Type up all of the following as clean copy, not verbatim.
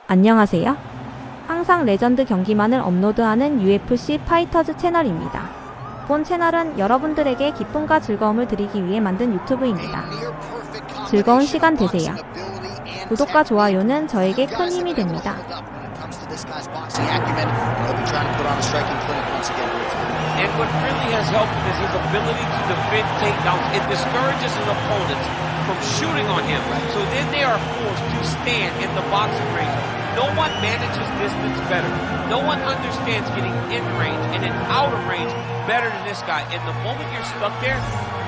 안녕하세요. 항상 레전드 경기만을 업로드하는 UFC 파이터즈 채널입니다. 본 채널은 여러분들에게 기쁨과 즐거움을 드리기 위해 만든 유튜브입니다. 즐거운 시간 되세요. 구독과 좋아요는 저에게 큰 힘이 됩니다. And what really has helped him is his ability to defend takedowns. It discourages his opponents from shooting on him. So then they are forced to stand in the boxing range. No one manages distance better. No one understands getting in range and then out of range better than this guy. And the moment you're stuck there,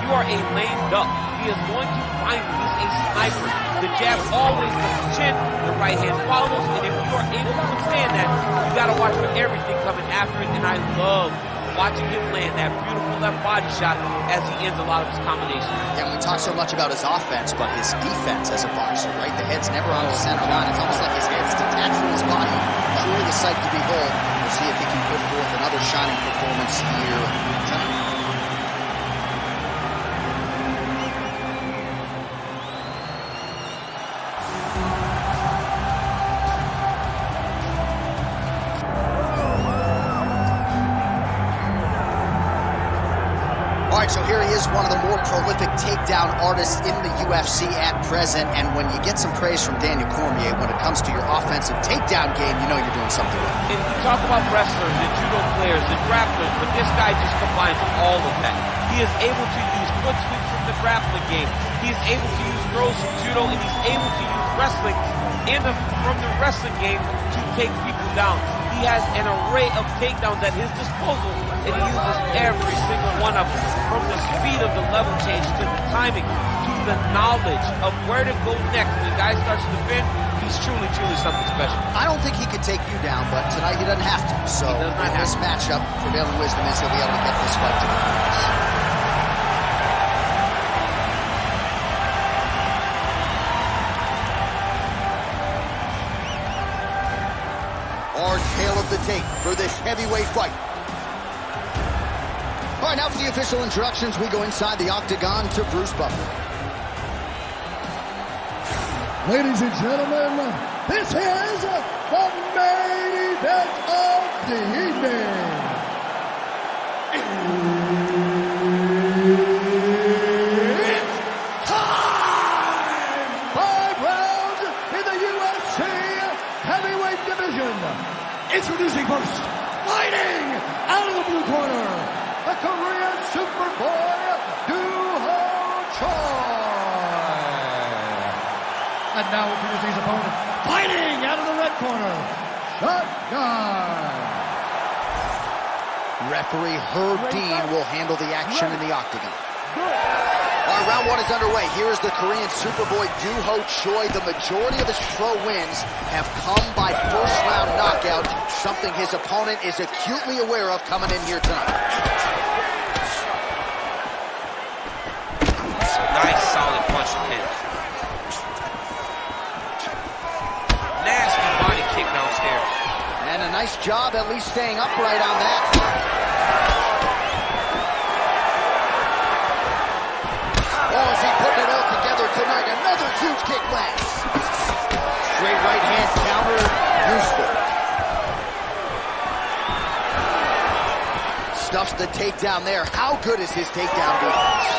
you are a lame duck. He is going to find you. He's a sniper. The jab always to the chin, the right hand follows, and if you are able to withstand that, you gotta watch for everything coming after it. And I love watching him land that beautiful left body shot as he ends a lot of his combinations. Yeah, we talk so much about his offense, but his defense as a boxer, right? The head's never on the center line. It's almost like his head's detached from his body. Truly a sight to behold. We'll see if he can put forth another shining performance here tonight. Alright, so here he is, one of the more prolific takedown artists in the UFC at present, and when you get some praise from Daniel Cormier when it comes to your offensive takedown game, you know you're doing something right. And you talk about wrestlers and judo players and grapplers, but this guy just combines all of that. He is able to use foot sweeps from the grappling game. He is able to use throws from judo, and he's able to use wrestling from the wrestling game to take people down. He has an array of takedowns at his disposal, and he uses every single one of them. From the speed of the level change, to the timing, to the knowledge of where to go next. When the guy starts to defend, he's truly, truly something special. I don't think he could take you down, but tonight he doesn't have to. So in this matchup, prevailing wisdom is he'll be able to get this fight to the finish. Hard tail of the tape for this heavyweight fight. All right, now for the official introductions, we go inside the octagon to Bruce Buffer. Ladies and gentlemen, this is the main event of the evening. It's time! 5 rounds in the UFC heavyweight division. Introducing first, fighting out of the blue corner, the Korean Superboy, Duho Choi. And now introducing his opponent, fighting out of the red corner, Shotgun. Referee Herb Dean will handle the action in the octagon. All right, round one is underway. Here is the Korean Superboy Duho Choi. The majority of his pro wins have come by first-round knockout, something his opponent is acutely aware of coming in here tonight. Nice, solid punch and hit. Nasty body kick downstairs. And a nice job at least staying upright on that. Oh, is he putting it all together tonight? Another huge kick lands. Straight right hand counter, useful. Stuffs the takedown there. How good is his takedown defense?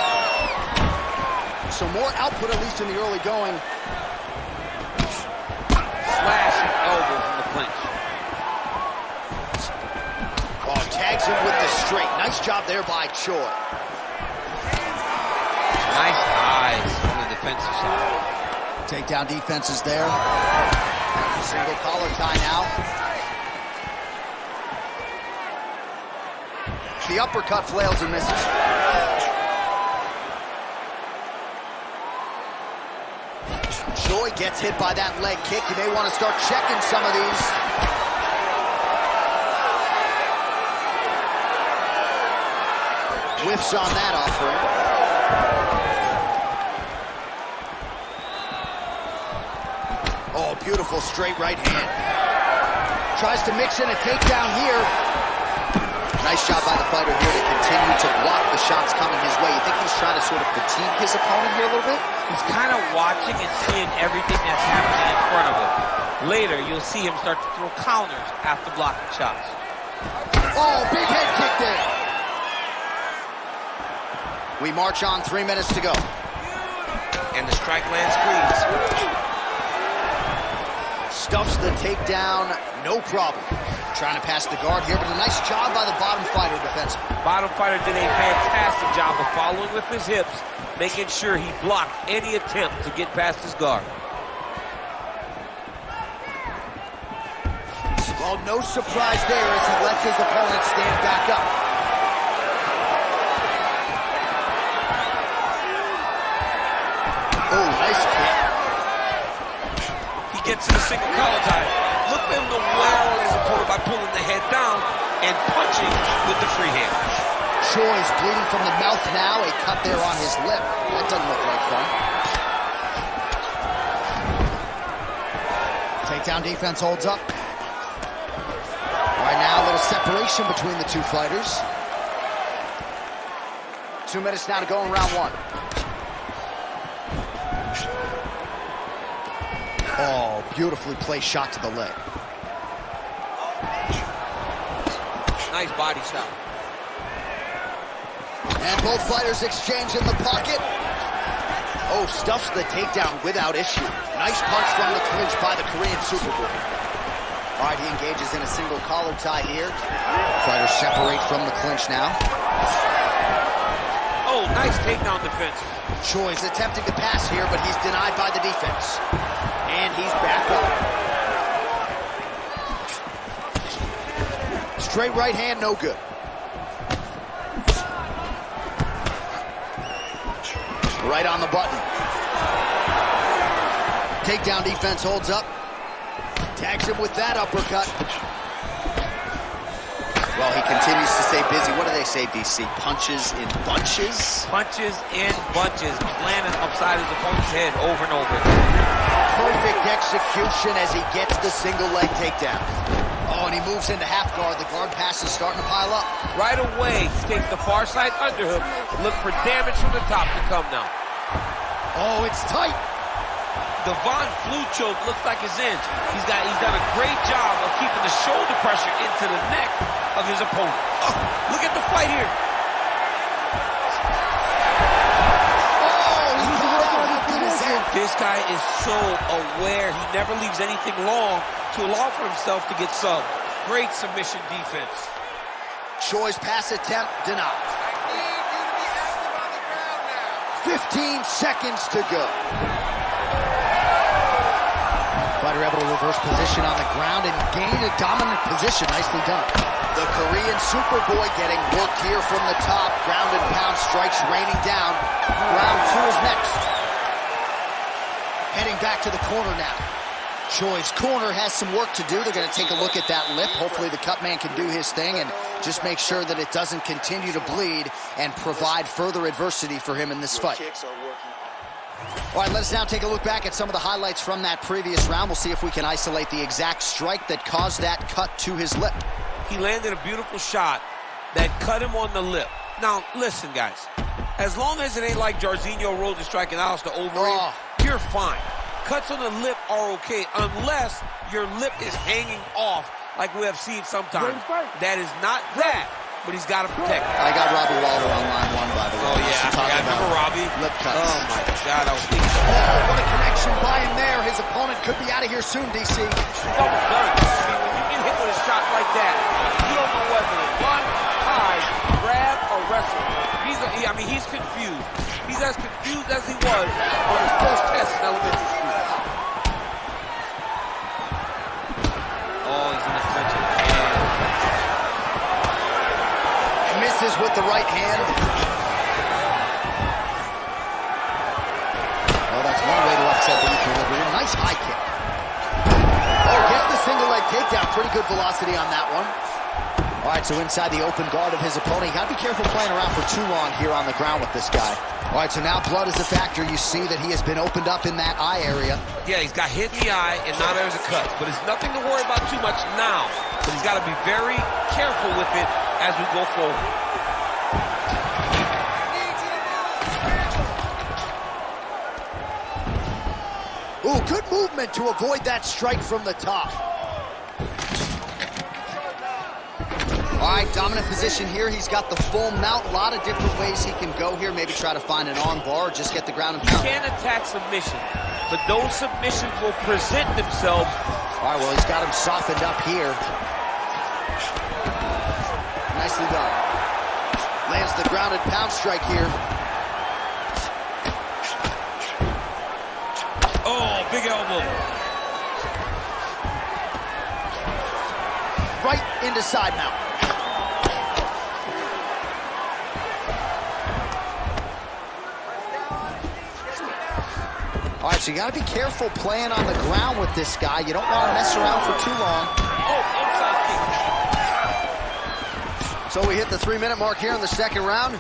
So more output, at least in the early going. Slash and elbow from the clinch. Oh, tags him with the straight. Nice job there by Choi. Nice eyes on the defensive side. Takedown defense is there. Single collar tie now. The uppercut flails and misses. Choi gets hit by that leg kick. You may want to start checking some of these. Whiffs on that offering. Oh, beautiful straight right hand. Tries to mix in a takedown here. Nice shot by the fighter here to continue to block the shots coming his way. You think he's trying to sort of fatigue his opponent here a little bit? He's kind of watching and seeing everything that's happening in front of him. Later, you'll see him start to throw counters after blocking shots. Oh, big head kick there. We march on, 3 minutes to go. And the strike lands clean. Stuffs the takedown, no problem. Trying to pass the guard here, but a nice job by the bottom fighter defensively. Bottom fighter did a fantastic job of following with his hips, making sure he blocked any attempt to get past his guard. Well, no surprise there as he lets his opponent stand back up. Oh, nice kick. He gets to the single collar tie. Look for him to wear on his opponent by pulling the head down and punching with the free hand. Choi's bleeding from the mouth now. A cut there on his lip. That doesn't look like fun. Takedown defense holds up. Right now, a little separation between the two fighters. 2 minutes now to go in round one. Oh, beautifully placed shot to the leg. Nice body shot. And both fighters exchange in the pocket. Oh, stuffs the takedown without issue. Nice punch from the clinch by the Korean Superboy. All right, he engages in a single collar tie here. Fighters separate from the clinch now. Oh, nice takedown defense. Choi's attempting to pass here, but he's denied by the defense. And he's back up. Straight right hand, no good. Right on the button. Takedown defense holds up. Tags him with that uppercut. Well, he continues to stay busy. What do they say, DC? Punches in bunches? Punches in bunches. Landing upside his opponent's head over and over. Perfect execution as he gets the single leg takedown. Oh, and he moves into half guard. The guard pass is starting to pile up. Right away, he takes the far side underhook. Look for damage from the top to come now. Oh, it's tight. The Von Flue choke looks like it's in. He's done a great job of keeping the shoulder pressure into the neck of his opponent. Oh, look at the fight here. This guy is so aware. He never leaves anything long to allow for himself to get subbed. Great submission defense. Choi's pass attempt denied. 15 seconds to go. Fighter able to reverse position on the ground and gain a dominant position. Nicely done. The Korean Superboy getting worked here from the top. Ground and pound strikes raining down. Round two is next. Heading back to the corner now. Choi's corner has some work to do. They're going to take a look at that lip. Hopefully the cut man can do his thing and just make sure that it doesn't continue to bleed and provide further adversity for him in this fight. All right, let us now take a look back at some of the highlights from that previous round. We'll see if we can isolate the exact strike that caused that cut to his lip. He landed a beautiful shot that cut him on the lip. Now, listen, guys. As long as it ain't like Jairzinho Rose is striking out the over, you're fine. Cuts on the lip are okay unless your lip is hanging off like we have seen sometimes. That is not that, but he's got to protect it. I got Robbie Lawler on line one, by the way. Oh, yeah, I remember Robbie. Lip cuts. Oh, my God, I was thinking. Oh, what a connection by him there. His opponent could be out of here soon, DC. It's almost done. I mean, when you get hit with a shot like that, you don't know whether to run, hide, grab, or wrestle. He's confused. He's as confused as he was on his first test in elementary school. Oh, he's in the clinch of the hand. Misses with the right hand. Well, that's one way to upset the equilibrium. Nice high kick. Oh, gets the single leg takedown. Pretty good velocity on that one. All right, so inside the open guard of his opponent. You got to be careful playing around for too long here on the ground with this guy. All right, so now blood is a factor. You see that he has been opened up in that eye area. Yeah, he's got hit in the eye, and now there's a cut. But it's nothing to worry about too much now. But he's got to be very careful with it as we go forward. movement to avoid that strike from the top. All right, dominant position here. He's got the full mount. A lot of different ways he can go here. Maybe try to find an arm bar or just get the ground and pound. You can't attack submission, but those submissions will present themselves. All right, well, he's got him softened up here. Nicely done. Lands the grounded pound strike here. Oh, big elbow. Right into side mount. All right, so you got to be careful playing on the ground with this guy. You don't want to mess around for too long. Oh, inside kick. So we hit the 3-minute mark here in the second round.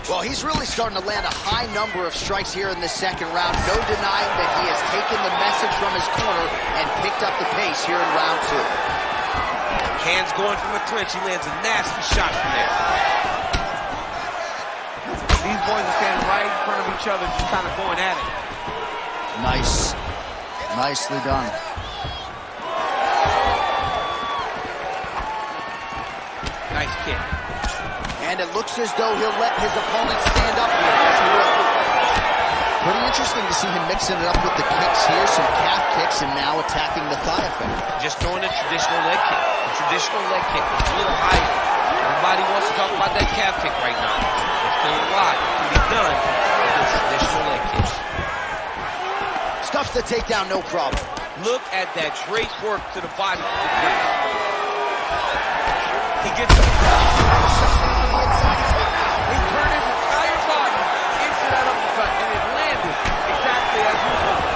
Well, he's really starting to land a high number of strikes here in the second round. No denying that he has taken the message from his corner and picked up the pace here in round 2. Hands going from the clinch. He lands a nasty shot from there. These boys are standing right in front of each other, just kind of going at it. Nice. Nicely done. Nice kick. And it looks as though he'll let his opponent stand up here. Yes, he will. Pretty interesting to see him mixing it up with the kicks here, some calf kicks, and now attacking the thigh effect. Just throwing a traditional leg kick. A traditional leg kick. It's a little higher. Everybody wants to talk about that calf kick right now. There's still a lot to be done with those traditional leg kicks. Stuffs the takedown, no problem. Look at that great work to the body. He gets it. He turned his entire body into that uppercut, and it landed exactly as he was hoping.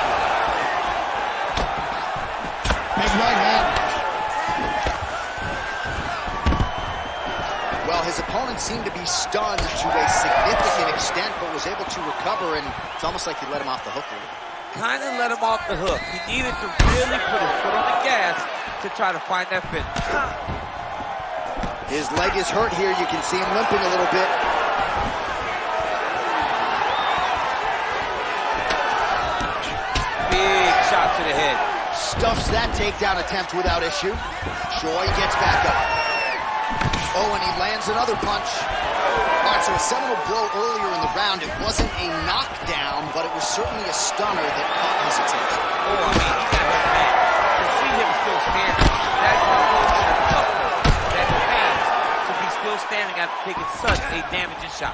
Big right hand. Well, his opponent seemed to be stunned to a significant extent, but was able to recover, and it's almost like he let him off the hook a little. Kind of let him off the hook. He needed to really put his foot on the gas to try to find that finish. His leg is hurt here. You can see him limping a little bit. Big shot to the head. Stuffs that takedown attempt without issue. Choi gets back up. Oh, and he lands another punch. All right, so a seminal blow earlier in the round. It wasn't a knockdown, but it was certainly a stunner that caught his attention. Oh, I mean, he got his man. To see him still standing, that's the motion of toughness that he has to be still standing after taking such a damaging shot.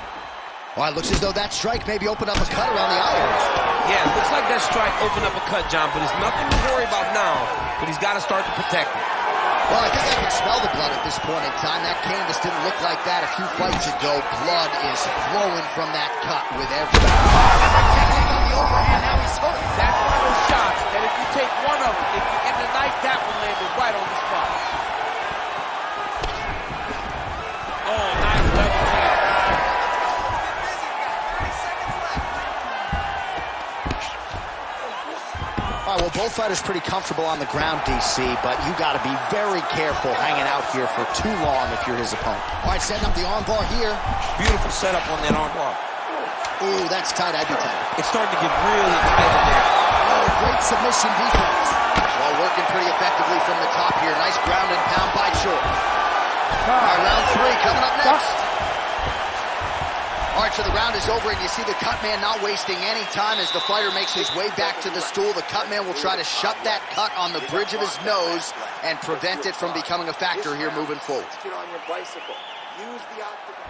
Well, it looks as though that strike maybe opened up a cut around the eye. Yeah, it looks like that strike opened up a cut, John, but it's nothing to worry about now, but he's got to start to protect it. Well, I think I can smell the blood at this point in time. That canvas didn't look like that a few fights ago. Blood is flowing from that cut with every... on the overhand, now he's hurt. That's one of those shots that if you take one of them, if you end the night, that one landed right on the spot. Oh, nice level hand. All right, well, both fighters pretty comfortable on the ground, DC, but you got to be very careful hanging out here for too long if you're his opponent. All right, setting up the armbar here. Beautiful setup on that armbar. Ooh, that's tight. I'd be tight. It's starting to get really tight in there. Oh, great submission defense. Well, working pretty effectively from the top here. Nice ground and pound by Choi. All right, round 3 coming up next. All right, so the round is over, and you see the cut man not wasting any time as the fighter makes his way back to the stool. The cut man will try to shut that cut on the bridge of his nose and prevent it from becoming a factor here moving forward. Get on your bicycle. Use the octagon.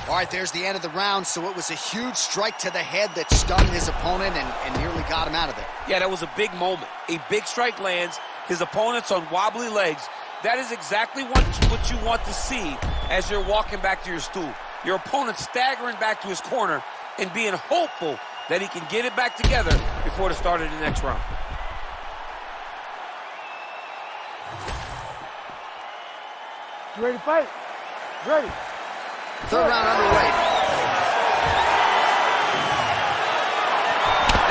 All right, there's the end of the round, so it was a huge strike to the head that stunned his opponent and nearly got him out of there. Yeah, that was a big moment. A big strike lands. His opponent's on wobbly legs. That is exactly what you want to see as you're walking back to your stool. Your opponent staggering back to his corner and being hopeful that he can get it back together before the start of the next round. You ready to fight? Ready. Third round underway.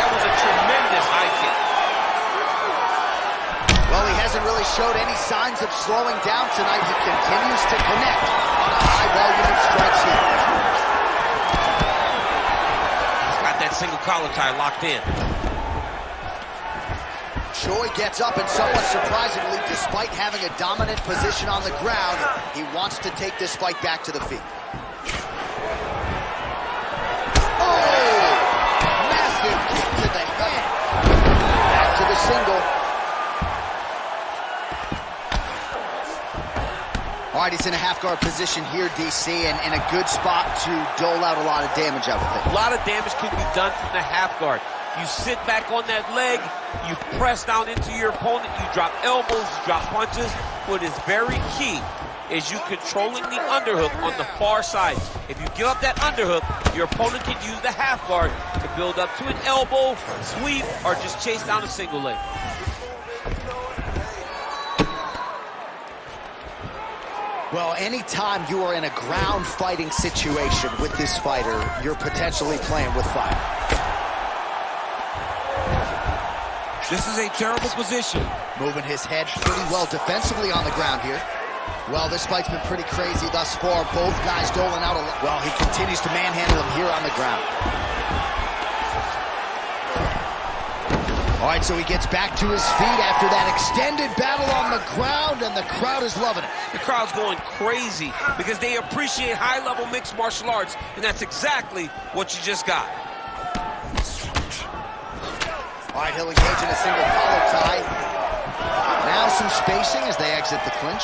That was a tremendous high kick. Well, he hasn't really showed any signs of slowing down tonight. He continues to connect on a high volume of strikes here. He's got that single collar tie locked in. Choi gets up and somewhat surprisingly, despite having a dominant position on the ground, he wants to take this fight back to the feet. Oh! Massive kick to the head. Back to the single. All right, he's in a half-guard position here, DC, and in a good spot to dole out a lot of damage, I would think. A lot of damage can be done from the half guard. You sit back on that leg, you press down into your opponent, you drop elbows, you drop punches. What is very key is you controlling the underhook on the far side. If you give up that underhook, your opponent can use the half guard to build up to an elbow, sweep, or just chase down a single leg. Well, anytime you are in a ground fighting situation with this fighter, you're potentially playing with fire. This is a terrible position. Moving his head pretty well defensively on the ground here. Well, this fight's been pretty crazy thus far. Both guys doling out a lot. Well, he continues to manhandle him here on the ground. All right, so he gets back to his feet after that extended battle on the ground, and the crowd is loving it. The crowd's going crazy because they appreciate high-level mixed martial arts, and that's exactly what you just got. All right, he'll engage in a single collar tie. Now some spacing as they exit the clinch.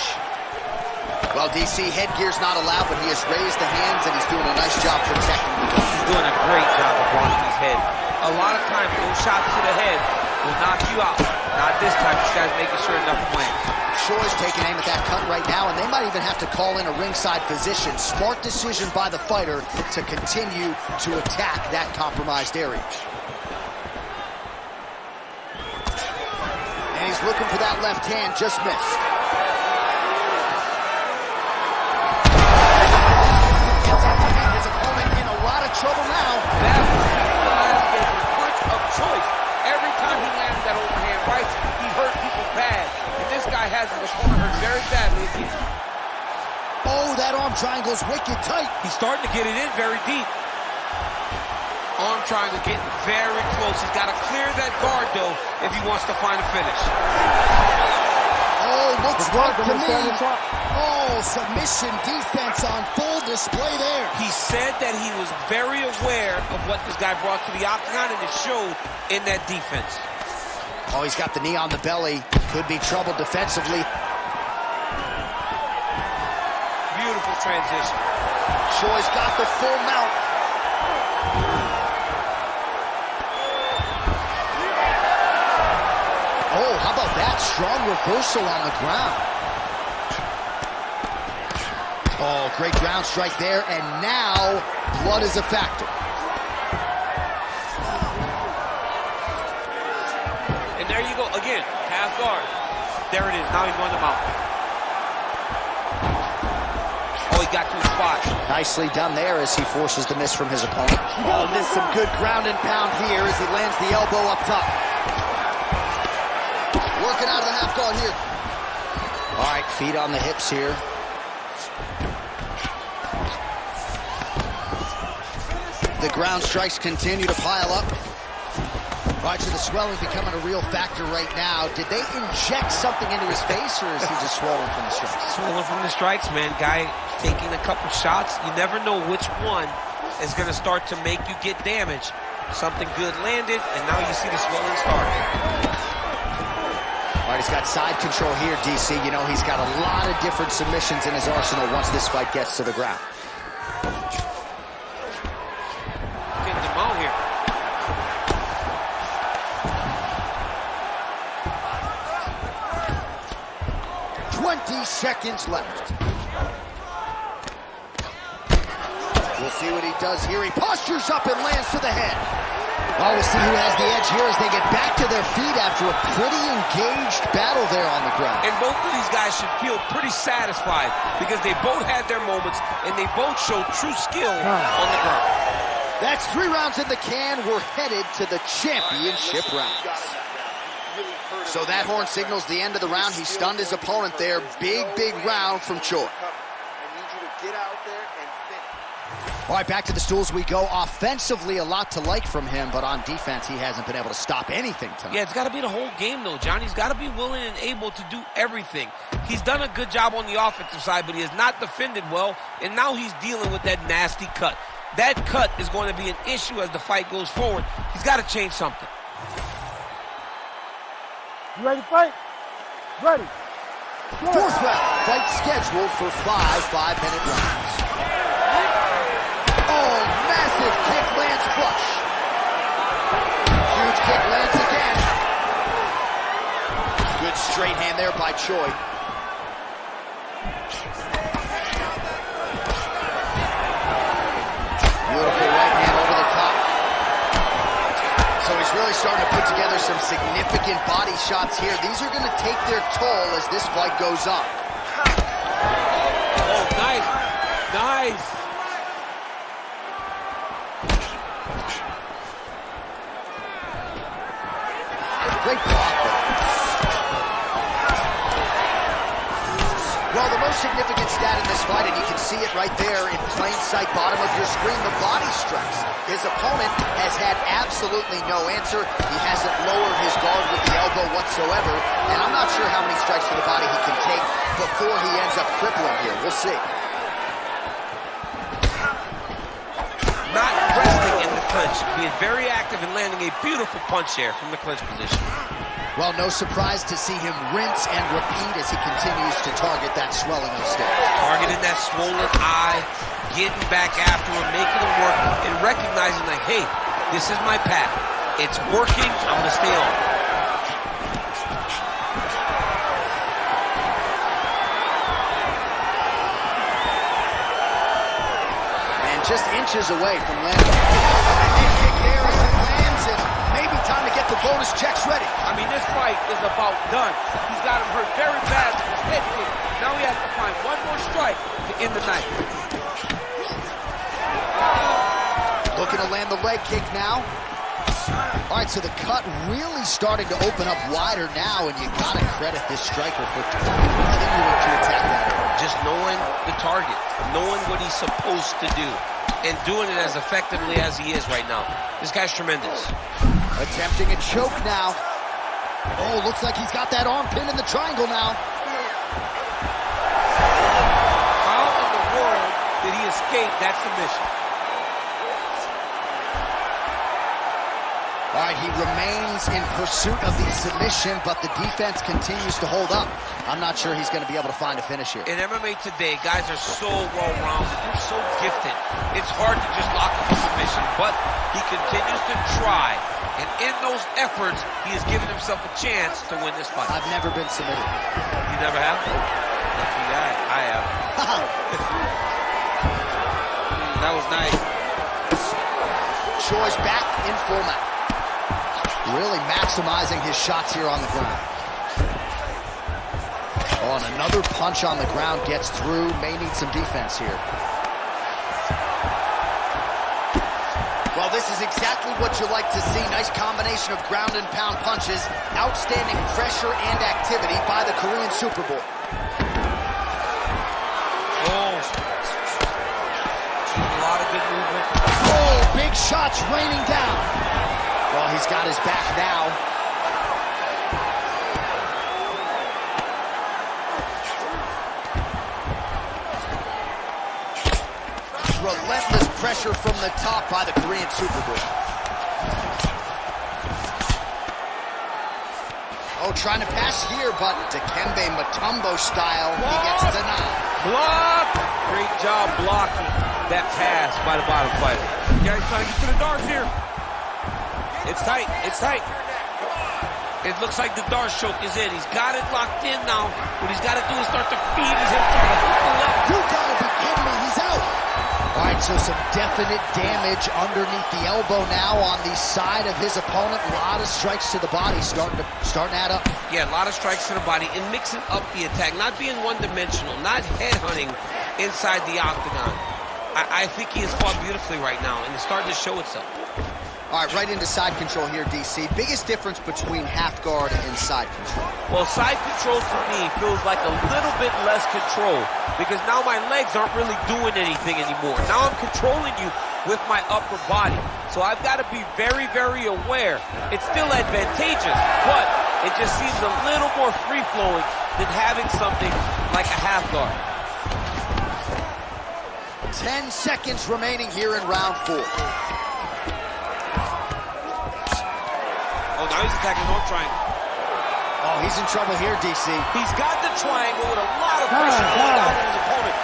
Well, DC, headgear's not allowed, but he has raised the hands, and he's doing a nice job protecting the gun. He's doing a great job of blocking his head. A lot of times, those shots to the head will knock you out. Not this time. This guy's making sure nothing lands. Choi's taking aim at that cut right now, and they might even have to call in a ringside physician. Smart decision by the fighter to continue to attack that compromised area. And he's looking for that left hand, just missed. His opponent in a lot of trouble now. That was the punch of choice. Every time he landed that overhand right, he hurt people bad. And this guy has his opponent hurt very badly again. Oh, that arm triangle's wicked tight. He's starting to get it in very deep. Arm triangle getting very close. He's got to clear that guard, though, if he wants to find a finish. Oh, looks right to me. Oh, submission defense on full display there. He said that he was very aware of what this guy brought to the octagon, and it showed in that defense. Oh, he's got the knee on the belly. Could be trouble defensively. Beautiful transition. Choi's got the full mount. Oh, how about that strong reversal on the ground? Oh, great ground strike there, and now blood is a factor. And there you go, again, half guard. There it is, now he's going to mount. Oh, he got to his spot. Nicely done there as he forces the miss from his opponent. Oh, missed some good ground and pound here as he lands the elbow up top. Working out of the half guard here. All right, feet on the hips here. The ground strikes continue to pile up. All right, so the swelling becoming a real factor right now. Did they inject something into his face, or is he just swollen from the strikes? Swollen from the strikes, man. Guy taking a couple shots. You never know which one is going to start to make you get damaged. Something good landed, and now you see the swelling start. All right, he's got side control here, DC. You know, he's got a lot of different submissions in his arsenal once this fight gets to the ground. Getting him out here. 20 seconds left. We'll see what he does here. He postures up and lands to the head. Well, we'll see who has the edge here as they get back to their feet after a pretty engaged battle there on the ground. And both of these guys should feel pretty satisfied because they both had their moments and they both showed true skill on the ground. That's 3 rounds in the can. We're headed to the championship rounds. So that horn signals the end of the round. He stunned his opponent there. Big, big round from Choi. I need you to get out there and finish. All right, back to the stools we go. Offensively, a lot to like from him, but on defense, he hasn't been able to stop anything tonight. Yeah, it's got to be the whole game, though, John. He's got to be willing and able to do everything. He's done a good job on the offensive side, but he has not defended well, and now he's dealing with that nasty cut. That cut is going to be an issue as the fight goes forward. He's got to change something. You ready to fight? Ready. Fourth round, fight scheduled for 5-minute rounds. Oh, massive kick lands flush. Huge kick lands again. Good straight hand there by Choi. Beautiful right hand over the top. So he's really starting to put together some significant body shots here. These are going to take their toll as this fight goes on. Oh, nice. Nice. Great block there. Well, the most significant stat in this fight, and you can see it right there in plain sight, bottom of your screen, the body strikes. His opponent has had absolutely no answer. He hasn't lowered his guard with the elbow whatsoever, and I'm not sure how many strikes to the body he can take before he ends up crippling here. We'll see. Not resting in the clinch, being very active and landing a beautiful punch there from the clinch position. Well, no surprise to see him rinse and repeat as he continues to target that swelling on stage. Targeting that swollen eye, getting back after him, making him work, and recognizing like, hey, this is my path. It's working, I'm gonna stay on. Just inches away from landing. Head kick there as it lands, and maybe time to get the bonus checks ready. I mean, this fight is about done. He's got him hurt very bad with his head kick. Now he has to find one more strike to end the night. Looking to land the leg kick now. All right, so the cut really starting to open up wider now, and you gotta credit this striker for continuing to attack that area. Just knowing the target, knowing what he's supposed to do, and doing it as effectively as he is right now. This guy's tremendous. Attempting a choke now. Oh, looks like he's got that arm pinned in the triangle now. How in the world did he escape that submission? All right, he remains in pursuit of the submission, but the defense continues to hold up. I'm not sure he's going to be able to find a finish here. In MMA today, guys are so well-rounded. They're so gifted. It's hard to just lock up a submission, but he continues to try. And in those efforts, he has given himself a chance to win this fight. I've never been submitted. You never have? Lucky guy. I have. That was nice. Choi's back in full mount. Really maximizing his shots here on the ground. Oh, and another punch on the ground gets through. May need some defense here. Well, this is exactly what you like to see. Nice combination of ground and pound punches. Outstanding pressure and activity by the Korean Superboy. Oh. A lot of good movement. Oh, big shots raining down. Well, he's got his back now. Relentless pressure from the top by the Korean Superboy. Oh, trying to pass here, but Dikembe Mutombo style, he gets denied. Block! Great job blocking that pass by the bottom fighter. Yeah, he's trying to get to the darts here. It's tight. It's tight. It looks like the Darce choke is in. He's got it locked in now. What he's got to do is start to feed his hip. You gotta be kidding me. He's out. All right, so some definite damage underneath the elbow now on the side of his opponent. A lot of strikes to the body starting to add up. Yeah, a lot of strikes to the body and mixing up the attack. Not being one-dimensional. Not headhunting inside the octagon. I think he has fought beautifully right now, and it's starting to show itself. All right, right into side control here, DC. Biggest difference between half guard and side control? Well, side control to me feels like a little bit less control because now my legs aren't really doing anything anymore. Now I'm controlling you with my upper body. So I've got to be very, very aware. It's still advantageous, but it just seems a little more free-flowing than having something like a half guard. 10 seconds remaining here in round 4. Oh, now he's attacking North Triangle. Oh, he's in trouble here, DC. He's got the triangle with a lot of pressure going on his opponent.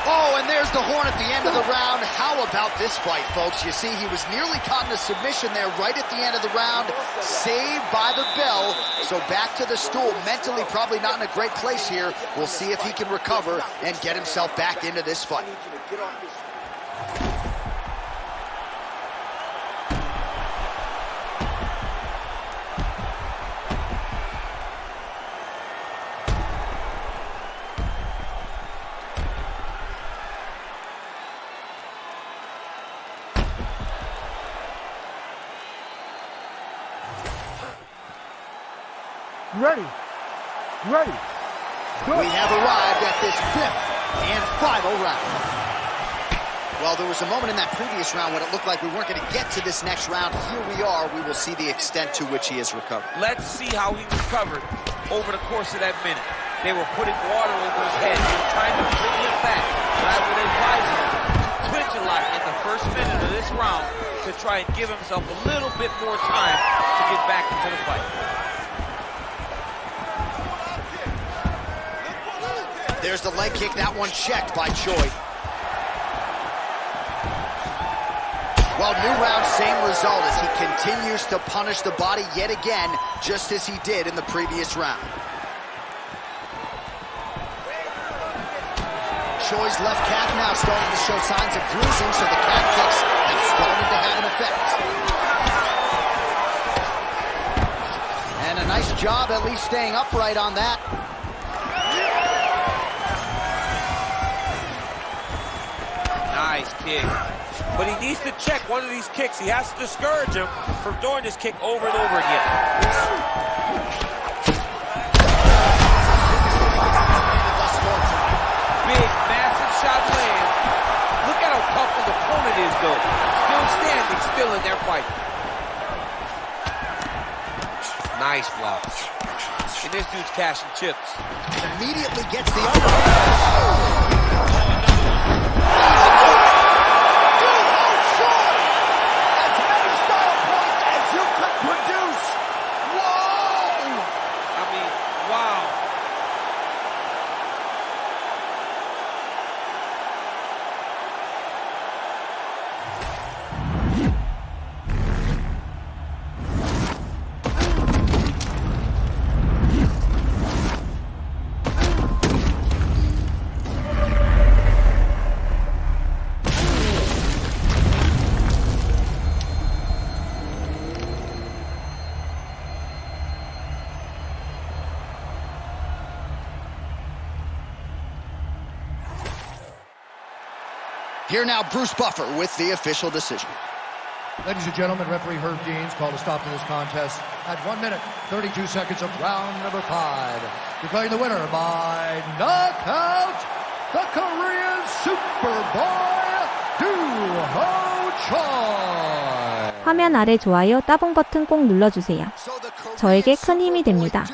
Oh, and there's the horn at the end of the round. How about this fight, folks? You see, he was nearly caught in a submission there right at the end of the round. Saved by the bell. So back to the stool. Mentally probably not in a great place here. We'll see if he can recover and get himself back into this fight. Ready. Ready. Go. We have arrived at this 5th and final round. Well, there was a moment in that previous round when it looked like we weren't going to get to this next round. Here we are. We will see the extent to which he has recovered. Let's see how he recovered over the course of that minute. They were putting water over his head. They were trying to bring him back. But I would advise him to twitch a lot in the first minute of this round to try and give himself a little bit more time to get back into the fight. There's the leg kick. That one checked by Choi. Well, new round, same result as he continues to punish the body yet again, just as he did in the previous round. Choi's left calf now starting to show signs of bruising, so the calf kicks have started to have an effect. And a nice job at least staying upright on that. Nice kick. But he needs to check one of these kicks. He has to discourage him from doing this kick over and over again. Big, massive shot lands. Look at how tough his opponent is, though. Still standing, still in their fight. Nice block. And this dude's cashing chips. Immediately gets the upper. Here now, Bruce Buffer with the official decision. Ladies and gentlemen, referee Herb Deans called a stop to this contest at 1 minute, 32 seconds of round number 5. Declaring the winner by knockout, the Korean Superboy, Duho Choi. 화면 아래 좋아요, 따봉 버튼 꼭 눌러주세요. 저에게 큰 힘이 됩니다.